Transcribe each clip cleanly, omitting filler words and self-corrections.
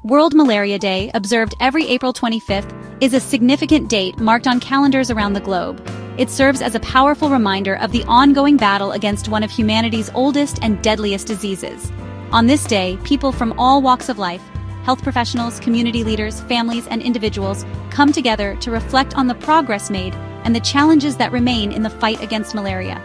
World Malaria Day, observed every April 25th, is a significant date marked on calendars around the globe. It serves as a powerful reminder of the ongoing battle against one of humanity's oldest and deadliest diseases. On this day, people from all walks of life, health professionals, community leaders, families, and individuals come together to reflect on the progress made and the challenges that remain in the fight against malaria.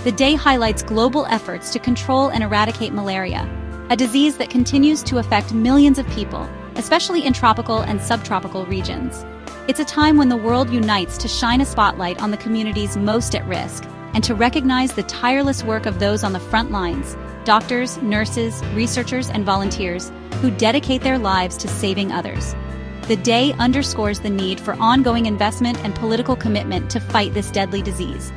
The day highlights global efforts to control and eradicate malaria, a disease that continues to affect millions of people, especially in tropical and subtropical regions. It's a time when the world unites to shine a spotlight on the communities most at risk and to recognize the tireless work of those on the front lines, doctors, nurses, researchers, and volunteers who dedicate their lives to saving others. The day underscores the need for ongoing investment and political commitment to fight this deadly disease.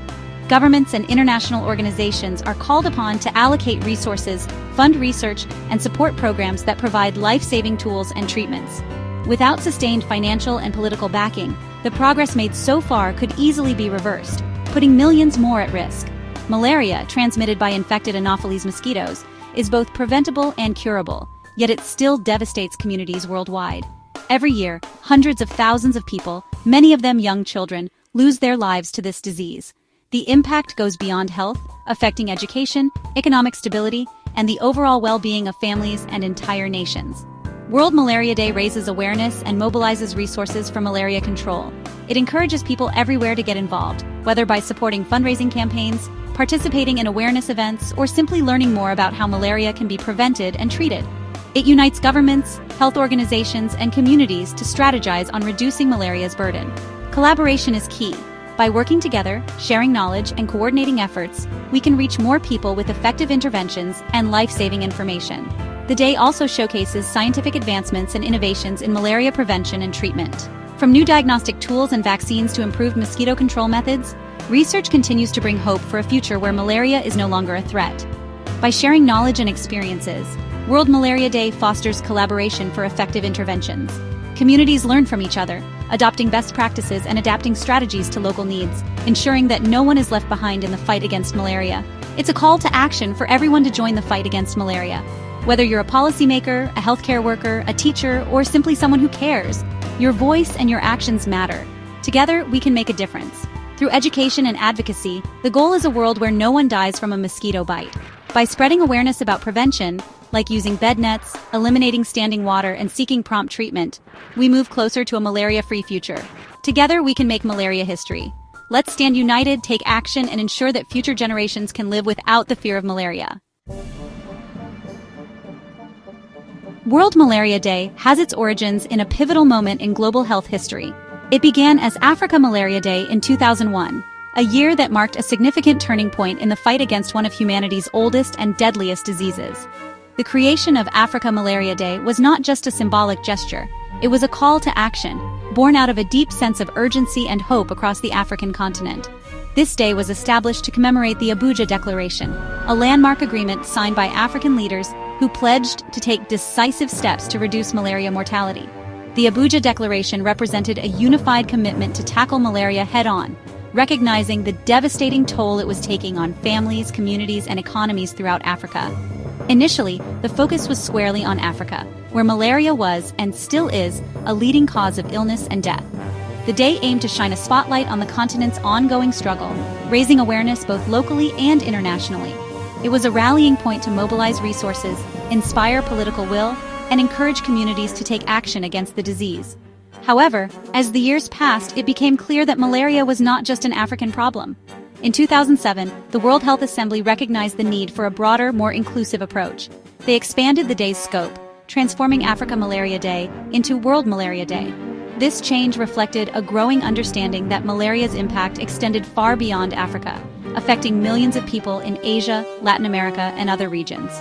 Governments and international organizations are called upon to allocate resources, fund research, and support programs that provide life-saving tools and treatments. Without sustained financial and political backing, the progress made so far could easily be reversed, putting millions more at risk. Malaria, transmitted by infected Anopheles mosquitoes, is both preventable and curable, yet it still devastates communities worldwide. Every year, hundreds of thousands of people, many of them young children, lose their lives to this disease. The impact goes beyond health, affecting education, economic stability, and the overall well-being of families and entire nations. World Malaria Day raises awareness and mobilizes resources for malaria control. It encourages people everywhere to get involved, whether by supporting fundraising campaigns, participating in awareness events, or simply learning more about how malaria can be prevented and treated. It unites governments, health organizations, and communities to strategize on reducing malaria's burden. Collaboration is key. By working together, sharing knowledge, and coordinating efforts, we can reach more people with effective interventions and life-saving information. The day also showcases scientific advancements and innovations in malaria prevention and treatment. From new diagnostic tools and vaccines to improved mosquito control methods, research continues to bring hope for a future where malaria is no longer a threat. By sharing knowledge and experiences, World Malaria Day fosters collaboration for effective interventions. Communities learn from each other, adopting best practices and adapting strategies to local needs, ensuring that no one is left behind in the fight against malaria. It's a call to action for everyone to join the fight against malaria. Whether you're a policymaker, a healthcare worker, a teacher, or simply someone who cares, your voice and your actions matter. Together, we can make a difference. Through education and advocacy, the goal is a world where no one dies from a mosquito bite. By spreading awareness about prevention, like using bed nets, eliminating standing water, and seeking prompt treatment, we move closer to a malaria-free future. Together, we can make malaria history. Let's stand united, take action, and ensure that future generations can live without the fear of malaria. World Malaria Day has its origins in a pivotal moment in global health history. It began as Africa Malaria Day in 2001, a year that marked a significant turning point in the fight against one of humanity's oldest and deadliest diseases. The creation of Africa Malaria Day was not just a symbolic gesture, it was a call to action, born out of a deep sense of urgency and hope across the African continent. This day was established to commemorate the Abuja Declaration, a landmark agreement signed by African leaders who pledged to take decisive steps to reduce malaria mortality. The Abuja Declaration represented a unified commitment to tackle malaria head-on, recognizing the devastating toll it was taking on families, communities, and economies throughout Africa. Initially, the focus was squarely on Africa, where malaria was, and still is, a leading cause of illness and death. The day aimed to shine a spotlight on the continent's ongoing struggle, raising awareness both locally and internationally. It was a rallying point to mobilize resources, inspire political will, and encourage communities to take action against the disease. However, as the years passed, it became clear that malaria was not just an African problem. In 2007, the World Health Assembly recognized the need for a broader, more inclusive approach. They expanded the day's scope, transforming Africa Malaria Day into World Malaria Day. This change reflected a growing understanding that malaria's impact extended far beyond Africa, affecting millions of people in Asia, Latin America, and other regions.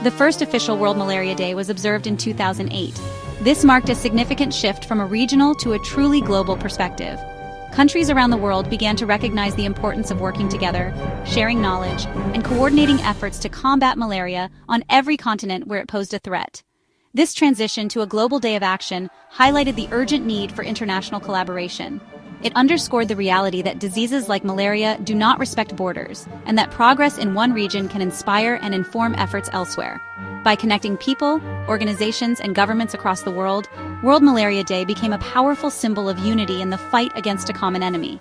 The first official World Malaria Day was observed in 2008. This marked a significant shift from a regional to a truly global perspective. Countries around the world began to recognize the importance of working together, sharing knowledge, and coordinating efforts to combat malaria on every continent where it posed a threat. This transition to a global day of action highlighted the urgent need for international collaboration. it underscored the reality that diseases like malaria do not respect borders, and that progress in one region can inspire and inform efforts elsewhere. By connecting people, organizations, and governments across the world, World Malaria Day became a powerful symbol of unity in the fight against a common enemy.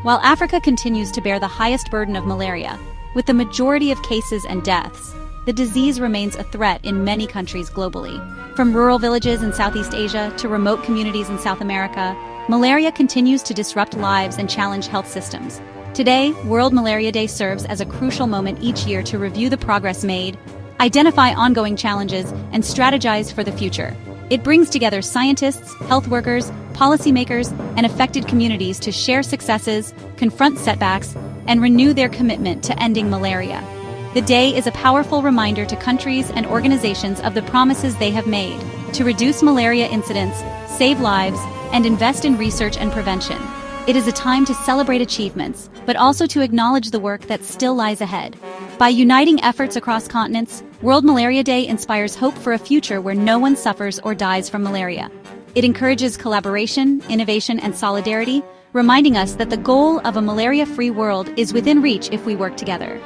While Africa continues to bear the highest burden of malaria, with the majority of cases and deaths, the disease remains a threat in many countries globally. From rural villages in Southeast Asia to remote communities in South America, malaria continues to disrupt lives and challenge health systems. Today, World Malaria Day serves as a crucial moment each year to review the progress made, identify ongoing challenges, and strategize for the future. It brings together scientists, health workers, policymakers, and affected communities to share successes, confront setbacks, and renew their commitment to ending malaria. The day is a powerful reminder to countries and organizations of the promises they have made to reduce malaria incidents, save lives, and invest in research and prevention. It is a time to celebrate achievements, but also to acknowledge the work that still lies ahead. By uniting efforts across continents, World Malaria Day inspires hope for a future where no one suffers or dies from malaria. It encourages collaboration, innovation, and solidarity, reminding us that the goal of a malaria-free world is within reach if we work together.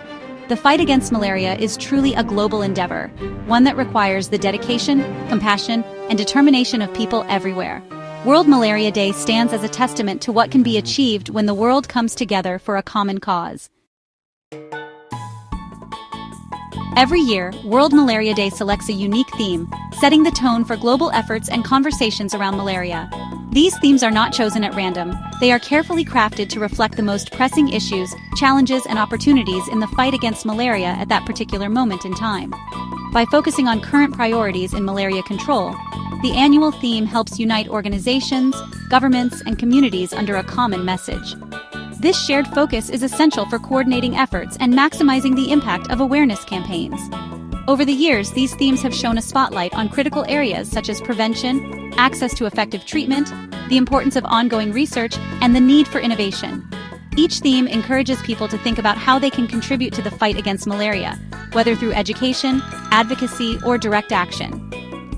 The fight against malaria is truly a global endeavor, one that requires the dedication, compassion, and determination of people everywhere. World Malaria Day stands as a testament to what can be achieved when the world comes together for a common cause. Every year, World Malaria Day selects a unique theme, setting the tone for global efforts and conversations around malaria. These themes are not chosen at random. They are carefully crafted to reflect the most pressing issues, challenges, and opportunities in the fight against malaria at that particular moment in time. By focusing on current priorities in malaria control, the annual theme helps unite organizations, governments, and communities under a common message. This shared focus is essential for coordinating efforts and maximizing the impact of awareness campaigns. Over the years, these themes have shown a spotlight on critical areas such as prevention, access to effective treatment, the importance of ongoing research, and the need for innovation. Each theme encourages people to think about how they can contribute to the fight against malaria, whether through education, advocacy, or direct action.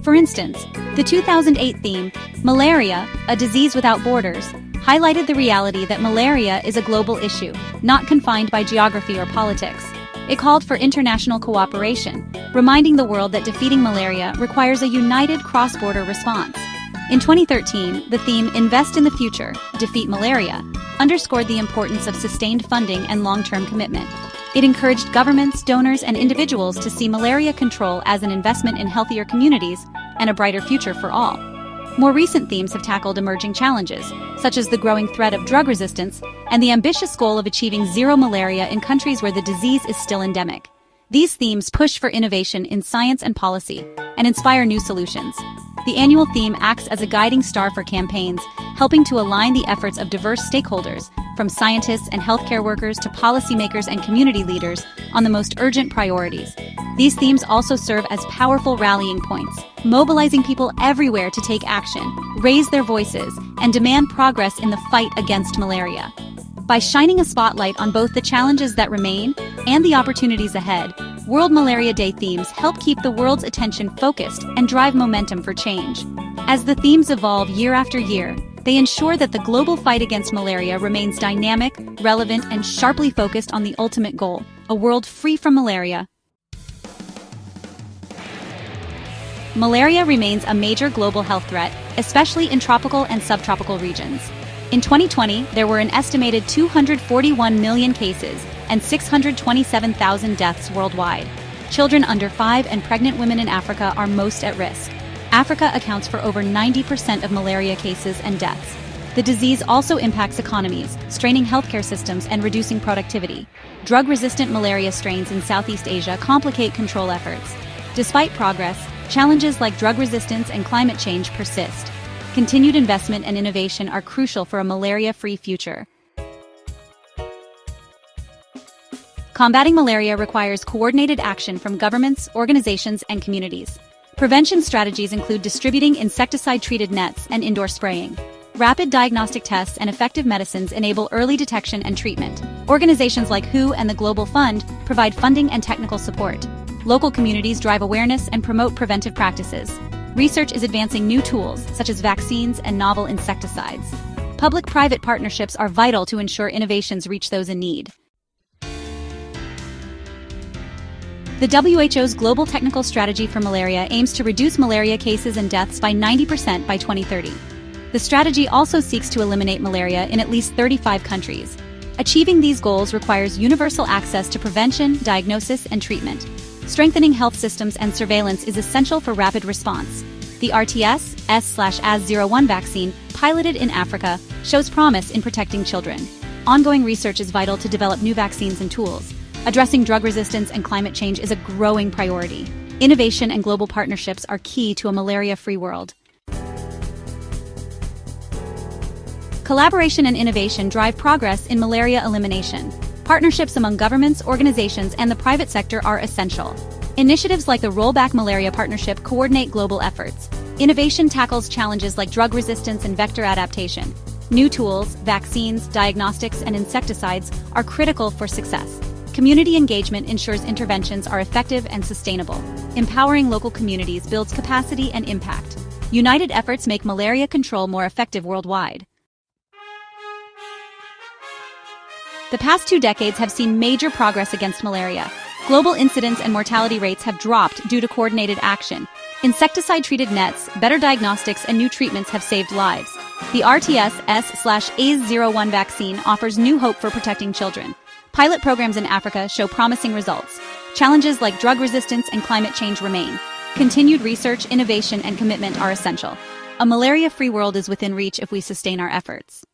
For instance, the 2008 theme, Malaria, a Disease Without Borders, highlighted the reality that malaria is a global issue, not confined by geography or politics. It called for international cooperation, reminding the world that defeating malaria requires a united cross-border response. In 2013, the theme Invest in the Future, Defeat Malaria, underscored the importance of sustained funding and long-term commitment. It encouraged governments, donors, and individuals to see malaria control as an investment in healthier communities and a brighter future for all. More recent themes have tackled emerging challenges, such as the growing threat of drug resistance and the ambitious goal of achieving zero malaria in countries where the disease is still endemic. These themes push for innovation in science and policy and inspire new solutions. The annual theme acts as a guiding star for campaigns, helping to align the efforts of diverse stakeholders, from scientists and healthcare workers to policymakers and community leaders, on the most urgent priorities. These themes also serve as powerful rallying points, mobilizing people everywhere to take action, raise their voices, and demand progress in the fight against malaria. By shining a spotlight on both the challenges that remain and the opportunities ahead, World Malaria Day themes help keep the world's attention focused and drive momentum for change. As the themes evolve year after year, they ensure that the global fight against malaria remains dynamic, relevant, and sharply focused on the ultimate goal, a world free from malaria. Malaria remains a major global health threat, especially in tropical and subtropical regions. In 2020, there were an estimated 241 million cases and 627,000 deaths worldwide. Children under 5 and pregnant women in Africa are most at risk. Africa accounts for over 90% of malaria cases and deaths. The disease also impacts economies, straining healthcare systems and reducing productivity. Drug-resistant malaria strains in Southeast Asia complicate control efforts. Despite progress, challenges like drug resistance and climate change persist. Continued investment and innovation are crucial for a malaria-free future. Combating malaria requires coordinated action from governments, organizations, and communities. Prevention strategies include distributing insecticide-treated nets and indoor spraying. Rapid diagnostic tests and effective medicines enable early detection and treatment. Organizations like WHO and the Global Fund provide funding and technical support. Local communities drive awareness and promote preventive practices. Research is advancing new tools, such as vaccines and novel insecticides. Public-private partnerships are vital to ensure innovations reach those in need. The WHO's Global Technical Strategy for Malaria aims to reduce malaria cases and deaths by 90% by 2030. The strategy also seeks to eliminate malaria in at least 35 countries. Achieving these goals requires universal access to prevention, diagnosis, and treatment. Strengthening health systems and surveillance is essential for rapid response. The RTS-S/AS01 vaccine, piloted in Africa, shows promise in protecting children. Ongoing research is vital to develop new vaccines and tools. Addressing drug resistance and climate change is a growing priority. Innovation and global partnerships are key to a malaria-free world. Collaboration and innovation drive progress in malaria elimination. Partnerships among governments, organizations, and the private sector are essential. Initiatives like the Rollback Malaria Partnership coordinate global efforts. Innovation tackles challenges like drug resistance and vector adaptation. New tools, vaccines, diagnostics, and insecticides are critical for success. Community engagement ensures interventions are effective and sustainable. Empowering local communities builds capacity and impact. United efforts make malaria control more effective worldwide. The past 2 decades have seen major progress against malaria. Global incidence and mortality rates have dropped due to coordinated action. Insecticide-treated nets, better diagnostics, and new treatments have saved lives. The RTS-S/AS01 vaccine offers new hope for protecting children. Pilot programs in Africa show promising results. Challenges like drug resistance and climate change remain. Continued research, innovation, and commitment are essential. A malaria-free world is within reach if we sustain our efforts.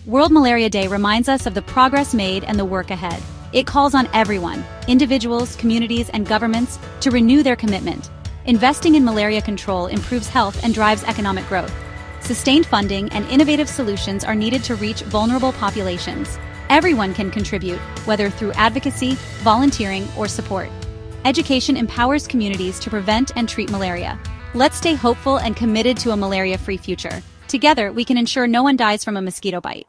World Malaria Day reminds us of the progress made and the work ahead. It calls on everyone, individuals, communities, and governments, to renew their commitment. Investing in malaria control improves health and drives economic growth. Sustained funding and innovative solutions are needed to reach vulnerable populations. Everyone can contribute, whether through advocacy, volunteering, or support. Education empowers communities to prevent and treat malaria. Let's stay hopeful and committed to a malaria-free future. Together, we can ensure no one dies from a mosquito bite.